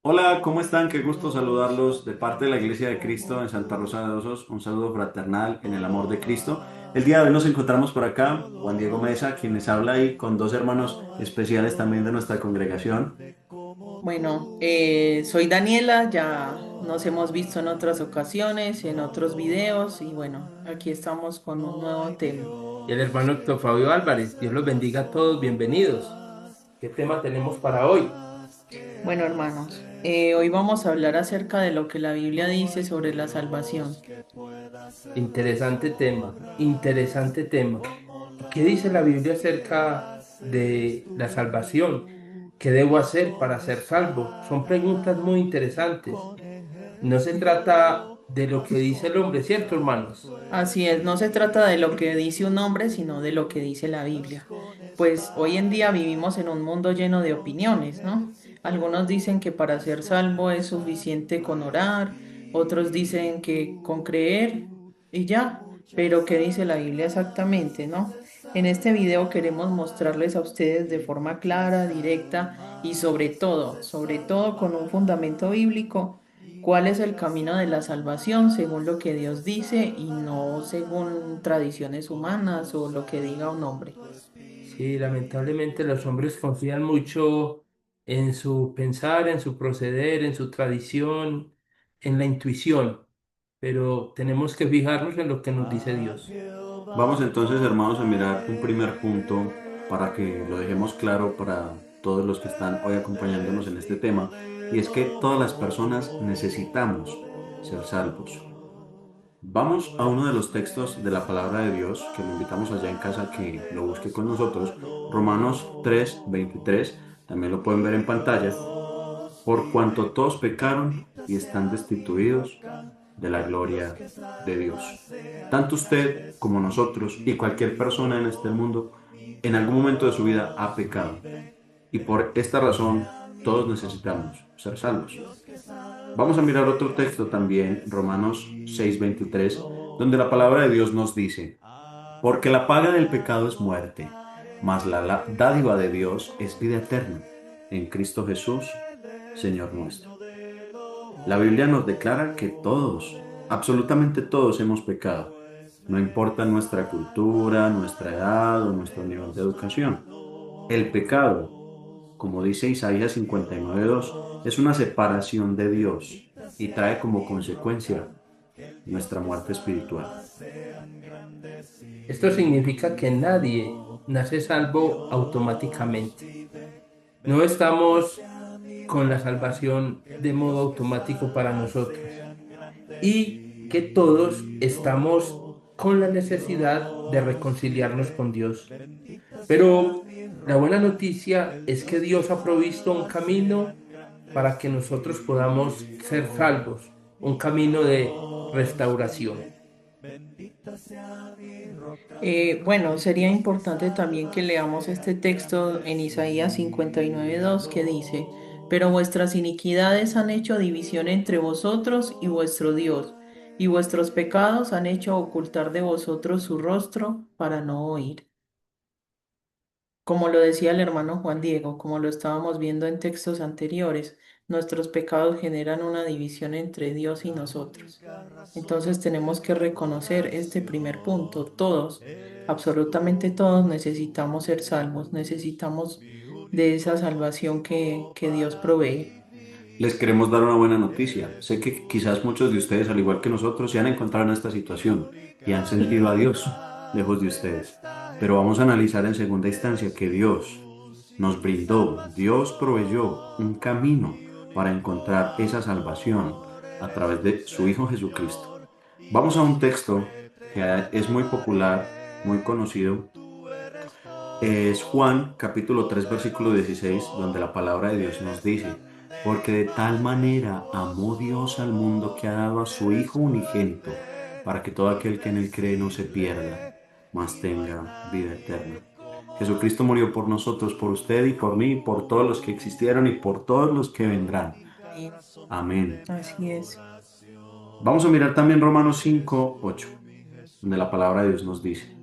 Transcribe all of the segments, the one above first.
Hola, ¿cómo están? Qué gusto saludarlos de parte de la Iglesia de Cristo en Santa Rosa de Osos. Un saludo fraternal en el amor de Cristo. El día de hoy nos encontramos por acá, Juan Diego Mesa, quienes habla y con dos hermanos especiales también de nuestra congregación. Bueno, soy Daniela, ya nos hemos visto en otras ocasiones, en otros videos y bueno, aquí estamos con un nuevo tema. Y el hermano Héctor Fabio Álvarez. Dios los bendiga a todos, bienvenidos. ¿Qué tema tenemos para hoy? Bueno, hermanos, hoy vamos a hablar acerca de lo que la Biblia dice sobre la salvación. Interesante tema, interesante tema. ¿Qué dice la Biblia acerca de la salvación? ¿Qué debo hacer para ser salvo? Son preguntas muy interesantes. No se trata de lo que dice el hombre, ¿cierto, hermanos? Así es, no se trata de lo que dice un hombre, sino de lo que dice la Biblia. Pues hoy en día vivimos en un mundo lleno de opiniones, ¿no? Algunos dicen que para ser salvo es suficiente con orar, otros dicen que con creer y ya. Pero ¿qué dice la Biblia exactamente, no? En este video queremos mostrarles a ustedes de forma clara, directa y sobre todo con un fundamento bíblico cuál es el camino de la salvación según lo que Dios dice y no según tradiciones humanas o lo que diga un hombre. Sí, lamentablemente los hombres confían mucho en su pensar, en su proceder, en su tradición, en la intuición, pero tenemos que fijarnos en lo que nos dice Dios. Vamos entonces, hermanos, a mirar un primer punto para que lo dejemos claro para todos los que están hoy acompañándonos en este tema, y es que todas las personas necesitamos ser salvos. Vamos a uno de los textos de la palabra de Dios, que lo invitamos allá en casa que lo busque con nosotros, Romanos 3:23, también lo pueden ver en pantalla, por cuanto todos pecaron y están destituidos de la gloria de Dios. Tanto usted como nosotros y cualquier persona en este mundo en algún momento de su vida ha pecado, y por esta razón todos necesitamos ser salvos. Vamos a mirar otro texto también, Romanos 6:23, donde la palabra de Dios nos dice, porque la paga del pecado es muerte, mas la dádiva de Dios es vida eterna en Cristo Jesús, Señor nuestro. La Biblia nos declara que todos, absolutamente todos hemos pecado, no importa nuestra cultura, nuestra edad o nuestro nivel de educación. El pecado, como dice Isaías 59:2, es una separación de Dios y trae como consecuencia nuestra muerte espiritual. Esto significa que nadie nace salvo automáticamente. No estamos con la salvación de modo automático para nosotros y que todos estamos con la necesidad de reconciliarnos con Dios. Pero la buena noticia es que Dios ha provisto un camino para que nosotros podamos ser salvos, un camino de restauración. Bueno, sería importante también que leamos este texto en Isaías 59:2 que dice, pero vuestras iniquidades han hecho división entre vosotros y vuestro Dios, y vuestros pecados han hecho ocultar de vosotros su rostro para no oír. Como lo decía el hermano Juan Diego, como lo estábamos viendo en textos anteriores, nuestros pecados generan una división entre Dios y nosotros. Entonces tenemos que reconocer este primer punto. Todos, absolutamente todos necesitamos ser salvos, necesitamos de esa salvación que Dios provee. Les queremos dar una buena noticia. Sé que quizás muchos de ustedes, al igual que nosotros, se han encontrado en esta situación y han sentido a Dios lejos de ustedes. Pero vamos a analizar en segunda instancia que Dios nos brindó, Dios proveyó un camino para encontrar esa salvación a través de su Hijo Jesucristo. Vamos a un texto que es muy popular, muy conocido. Es Juan capítulo 3 versículo 16, donde la palabra de Dios nos dice, porque de tal manera amó Dios al mundo que ha dado a su Hijo unigénito, para que todo aquel que en él cree no se pierda, mas tenga vida eterna. Jesucristo murió por nosotros, por usted y por mí, por todos los que existieron y por todos los que vendrán. Amén. Amén. Así es. Vamos a mirar también Romanos 5:8, donde la palabra de Dios nos dice,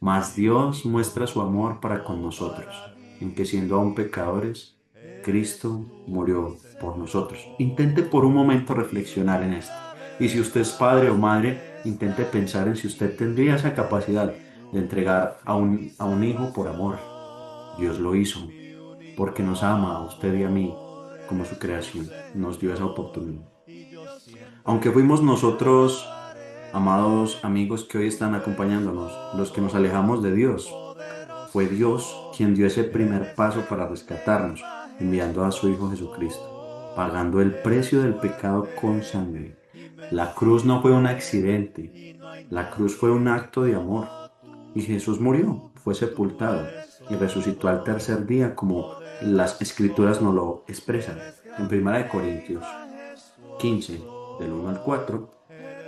mas Dios muestra su amor para con nosotros, en que siendo aún pecadores, Cristo murió por nosotros. Intente por un momento reflexionar en esto. Y si usted es padre o madre, intente pensar en si usted tendría esa capacidad de entregar a un hijo por amor. Dios lo hizo porque nos ama a usted y a mí como su creación. Nos dio esa oportunidad. Aunque fuimos nosotros, amados amigos que hoy están acompañándonos, los que nos alejamos de Dios, fue Dios quien dio ese primer paso para rescatarnos, enviando a su Hijo Jesucristo, pagando el precio del pecado con sangre. La cruz no fue un accidente, la cruz fue un acto de amor. Y Jesús murió, fue sepultado y resucitó al tercer día, como las escrituras nos lo expresan. En 1 Corintios 15, del 1 al 4,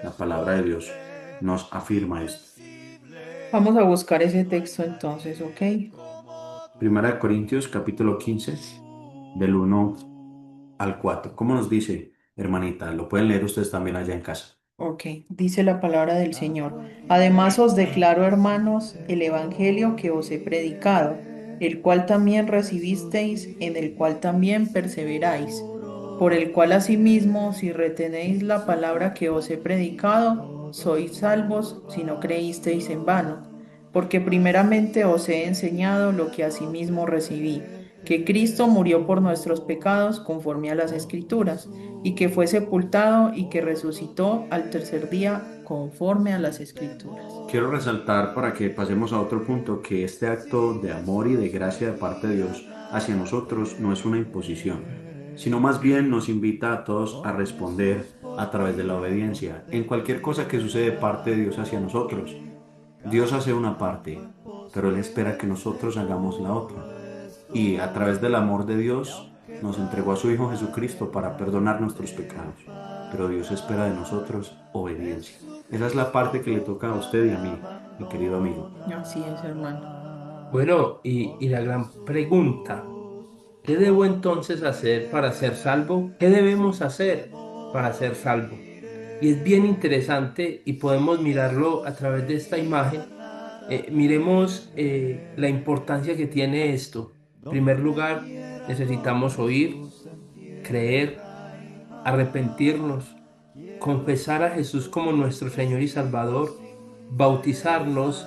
la palabra de Dios nos afirma esto. Vamos a buscar ese texto entonces, ¿ok? 1 Corintios capítulo 15, del 1 al 4. ¿Cómo nos dice, hermanita? Lo pueden leer ustedes también allá en casa. Ok, dice la palabra del Señor. Además os declaro, hermanos, el evangelio que os he predicado, el cual también recibisteis, en el cual también perseveráis, por el cual asimismo, si retenéis la palabra que os he predicado, sois salvos si no creísteis en vano. Porque primeramente os he enseñado lo que asimismo recibí, que Cristo murió por nuestros pecados conforme a las Escrituras y que fue sepultado y que resucitó al tercer día conforme a las Escrituras. Quiero resaltar para que pasemos a otro punto que este acto de amor y de gracia de parte de Dios hacia nosotros no es una imposición, sino más bien nos invita a todos a responder a través de la obediencia en cualquier cosa que sucede de parte de Dios hacia nosotros. Dios hace una parte, pero Él espera que nosotros hagamos la otra. Y a través del amor de Dios nos entregó a su Hijo Jesucristo para perdonar nuestros pecados. Pero Dios espera de nosotros obediencia. Esa es la parte que le toca a usted y a mí, mi querido amigo. Así es, hermano. Bueno, y la gran pregunta, ¿qué debo entonces hacer para ser salvo? ¿Qué debemos hacer para ser salvo? Y es bien interesante y podemos mirarlo a través de esta imagen. Miremos la importancia que tiene esto. En primer lugar, necesitamos oír, creer, arrepentirnos, confesar a Jesús como nuestro Señor y Salvador, bautizarnos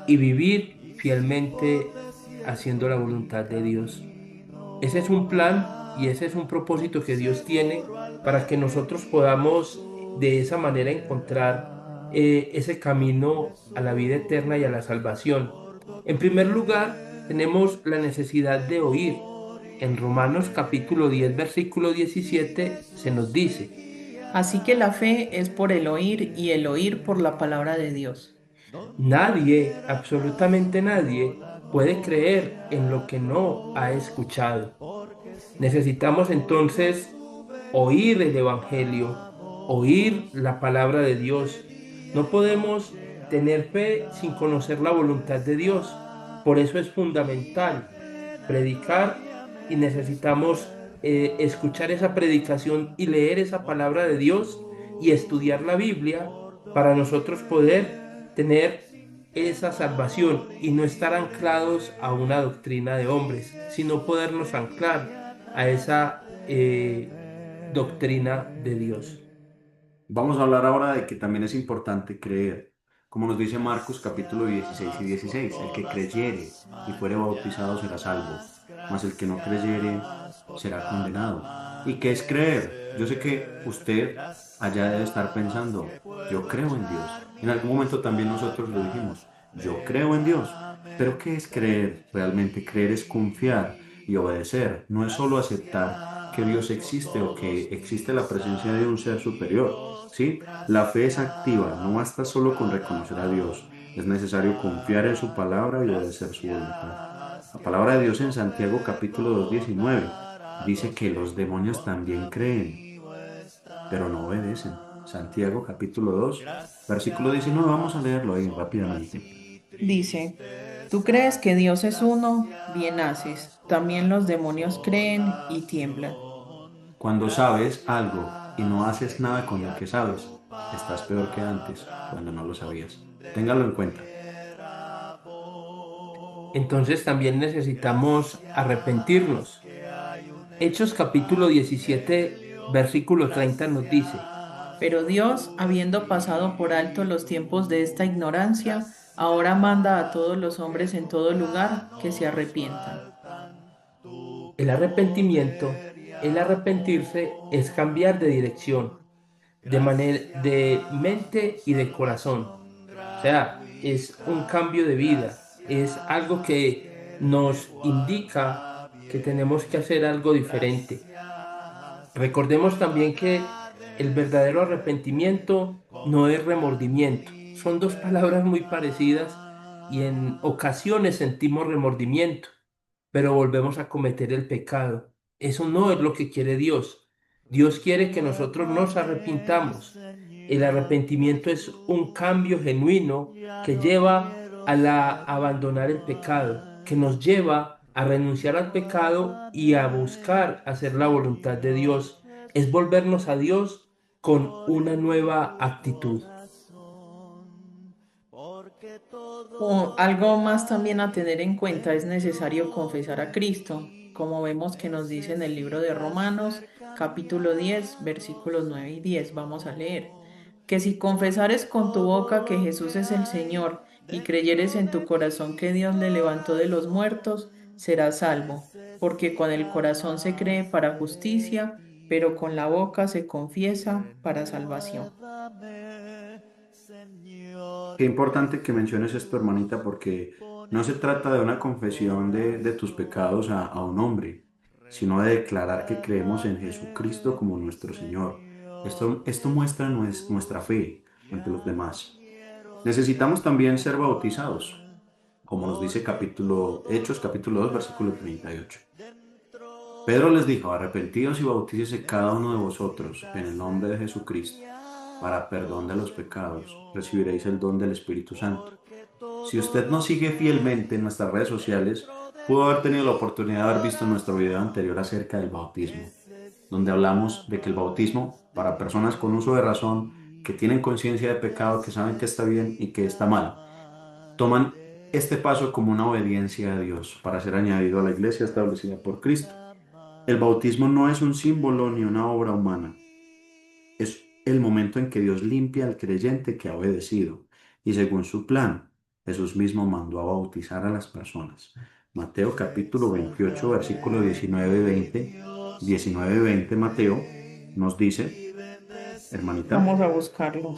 y vivir fielmente haciendo la voluntad de Dios. Ese es un plan y ese es un propósito que Dios tiene para que nosotros podamos de esa manera encontrar ese camino a la vida eterna y a la salvación. En primer lugar, tenemos la necesidad de oír. En Romanos capítulo 10, versículo 17 se nos dice: Así que la fe es por el oír y el oír por la palabra de Dios. nadie, absolutamente nadie, puede creer en lo que no ha escuchado. Necesitamos entonces oír el Evangelio, oír la palabra de Dios. No podemos tener fe sin conocer la voluntad de Dios. Por eso es fundamental predicar y necesitamos escuchar esa predicación y leer esa palabra de Dios y estudiar la Biblia para nosotros poder tener esa salvación y no estar anclados a una doctrina de hombres, sino podernos anclar a esa doctrina de Dios. Vamos a hablar ahora de que también es importante creer. Como nos dice Marcos capítulo 16 y 16, el que creyere y fuere bautizado será salvo, mas el que no creyere será condenado. ¿Y qué es creer? Yo sé que usted allá debe estar pensando, yo creo en Dios. En algún momento también nosotros lo dijimos, yo creo en Dios. Pero ¿qué es creer? Realmente creer es confiar y obedecer. No es solo aceptar que Dios existe o que existe la presencia de un ser superior. ¿Sí? La fe es activa, no basta solo con reconocer a Dios. Es necesario confiar en su palabra y obedecer su voluntad. La palabra de Dios en Santiago capítulo 2:19 dice que los demonios también creen, pero no obedecen. Santiago capítulo 2, versículo 19, vamos a leerlo ahí rápidamente. Dice, tú crees que Dios es uno, bien haces. También los demonios creen y tiemblan. Cuando sabes algo y no haces nada con lo que sabes, estás peor que antes, cuando no lo sabías. Téngalo en cuenta. Entonces también necesitamos arrepentirnos. Hechos capítulo 17, versículo 30 nos dice, Pero Dios, habiendo pasado por alto los tiempos de esta ignorancia, ahora manda a todos los hombres en todo lugar que se arrepientan. el arrepentimiento, el arrepentirse es cambiar de dirección, de manera, de mente y de corazón. O sea, es un cambio de vida, es algo que nos indica que tenemos que hacer algo diferente. Recordemos también que el verdadero arrepentimiento no es remordimiento. Son dos palabras muy parecidas y en ocasiones sentimos remordimiento, pero volvemos a cometer el pecado. Eso no es lo que quiere Dios. Dios quiere que nosotros nos arrepintamos. El arrepentimiento es un cambio genuino que lleva a abandonar el pecado, que nos lleva a renunciar al pecado y a buscar hacer la voluntad de Dios. Es volvernos a Dios con una nueva actitud. O algo más también a tener en cuenta es necesario confesar a Cristo, como vemos que nos dice en el libro de Romanos, capítulo 10 versículos 9 y 10. Vamos a leer. Que si confesares con tu boca que Jesús es el Señor y creyeres en tu corazón que Dios le levantó de los muertos, serás salvo, porque con el corazón se cree para justicia, pero con la boca se confiesa para salvación. Qué importante que menciones esto, hermanita, porque no se trata de una confesión de tus pecados a un hombre, sino de declarar que creemos en Jesucristo como nuestro Señor. Esto muestra nuestra fe ante los demás. Necesitamos también ser bautizados, como nos dice Hechos capítulo 2 versículo 38. Pedro les dijo, arrepentidos y bautícese cada uno de vosotros en el nombre de Jesucristo para perdón de los pecados. Recibiréis el don del Espíritu Santo. Si usted nos sigue fielmente en nuestras redes sociales, pudo haber tenido la oportunidad de haber visto nuestro video anterior acerca del bautismo, donde hablamos de que el bautismo, para personas con uso de razón, que tienen conciencia de pecado, que saben que está bien y que está mal, toman este paso como una obediencia a Dios para ser añadido a la iglesia establecida por Cristo. El bautismo no es un símbolo ni una obra humana. Es el momento en que Dios limpia al creyente que ha obedecido. Y según su plan, Jesús mismo mandó a bautizar a las personas. Mateo capítulo 28, versículo 19 y 20. 19 y 20 Mateo nos dice, hermanita, Vamos a buscarlo.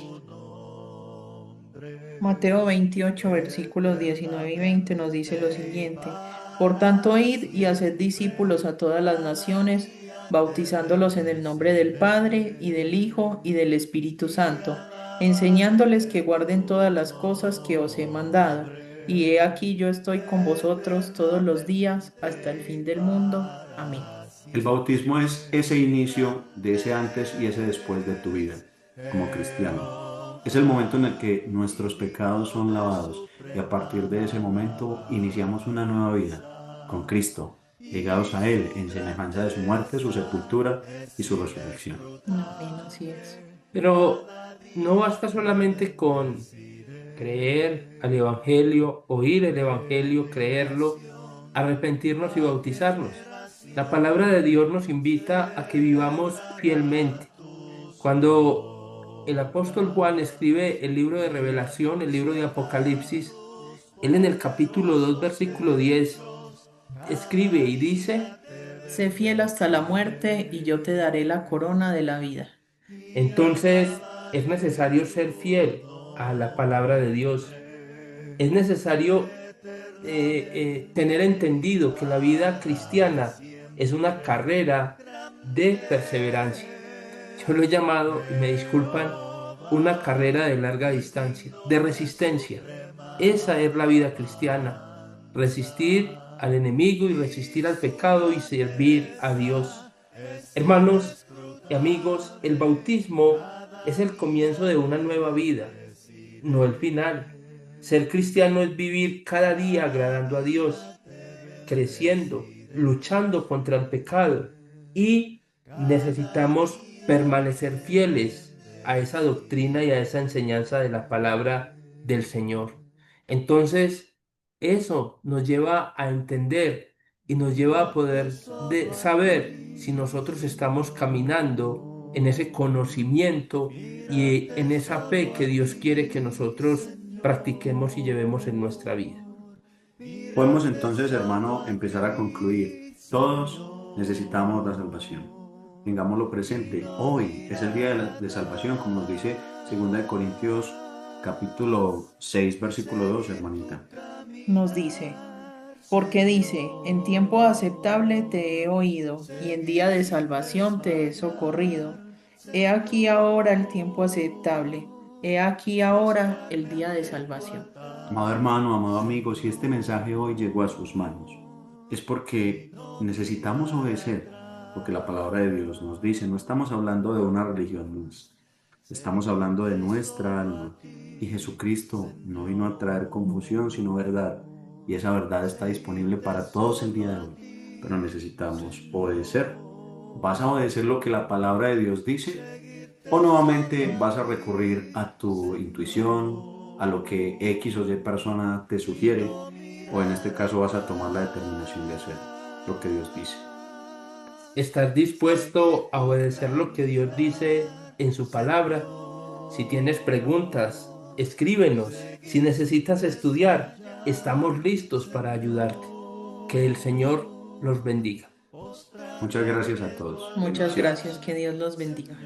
Mateo 28, versículos 19 y 20 nos dice lo siguiente. Por tanto, id y haced discípulos a todas las naciones, bautizándolos en el nombre del Padre y del Hijo y del Espíritu Santo, enseñándoles que guarden todas las cosas que os he mandado. Y he aquí yo estoy con vosotros todos los días hasta el fin del mundo. Amén. el bautismo es ese inicio de ese antes y ese después de tu vida como cristiano. Es el momento en el que nuestros pecados son lavados y a partir de ese momento iniciamos una nueva vida con Cristo, ligados a Él en semejanza de su muerte, su sepultura y su resurrección. Amén, así es. Pero no basta solamente con creer al Evangelio, oír el Evangelio, creerlo, arrepentirnos y bautizarnos. La palabra de Dios nos invita a que vivamos fielmente. Cuando el apóstol Juan escribe el libro de Revelación, el libro de Apocalipsis, él en el capítulo 2, versículo 10, escribe y dice, Sé fiel hasta la muerte y yo te daré la corona de la vida. entonces es necesario ser fiel a la palabra de Dios. Es necesario tener entendido que la vida cristiana es una carrera de perseverancia. Yo lo he llamado, y me disculpan, una carrera de larga distancia, de resistencia. Esa es la vida cristiana. Resistir al enemigo y resistir al pecado y servir a Dios. Hermanos y amigos, el bautismo es el comienzo de una nueva vida, no el final. Ser cristiano es vivir cada día agradando a Dios, creciendo, luchando contra el pecado y necesitamos permanecer fieles a esa doctrina y a esa enseñanza de la palabra del Señor. Entonces, eso nos lleva a entender y nos lleva a poder saber si nosotros estamos caminando en ese conocimiento y en esa fe que Dios quiere que nosotros practiquemos y llevemos en nuestra vida. Podemos entonces, hermano, empezar a concluir. Todos necesitamos la salvación. Tengámoslo presente. Hoy es el día de salvación, como nos dice 2 Corintios capítulo 6, versículo 2, hermanita. Nos dice, porque dice, en tiempo aceptable te he oído y en día de salvación te he socorrido. He aquí ahora el tiempo aceptable, he aquí ahora el día de salvación. Amado hermano, amado amigo, si este mensaje hoy llegó a sus manos, es porque necesitamos obedecer lo que la palabra de Dios nos dice. No estamos hablando de una religión más, estamos hablando de nuestra alma. Y Jesucristo no vino a traer confusión, sino verdad. Y esa verdad está disponible para todos el día de hoy. Pero necesitamos obedecer. ¿Vas a obedecer lo que la palabra de Dios dice? ¿O nuevamente vas a recurrir a tu intuición, a lo que X o Y persona te sugiere? ¿O en este caso vas a tomar la determinación de hacer lo que Dios dice? ¿Estás dispuesto a obedecer lo que Dios dice en su palabra? Si tienes preguntas, escríbenos. Si necesitas estudiar, estamos listos para ayudarte. Que el Señor los bendiga. Muchas gracias a todos. Muchas Bendiciones. gracias, que Dios los bendiga.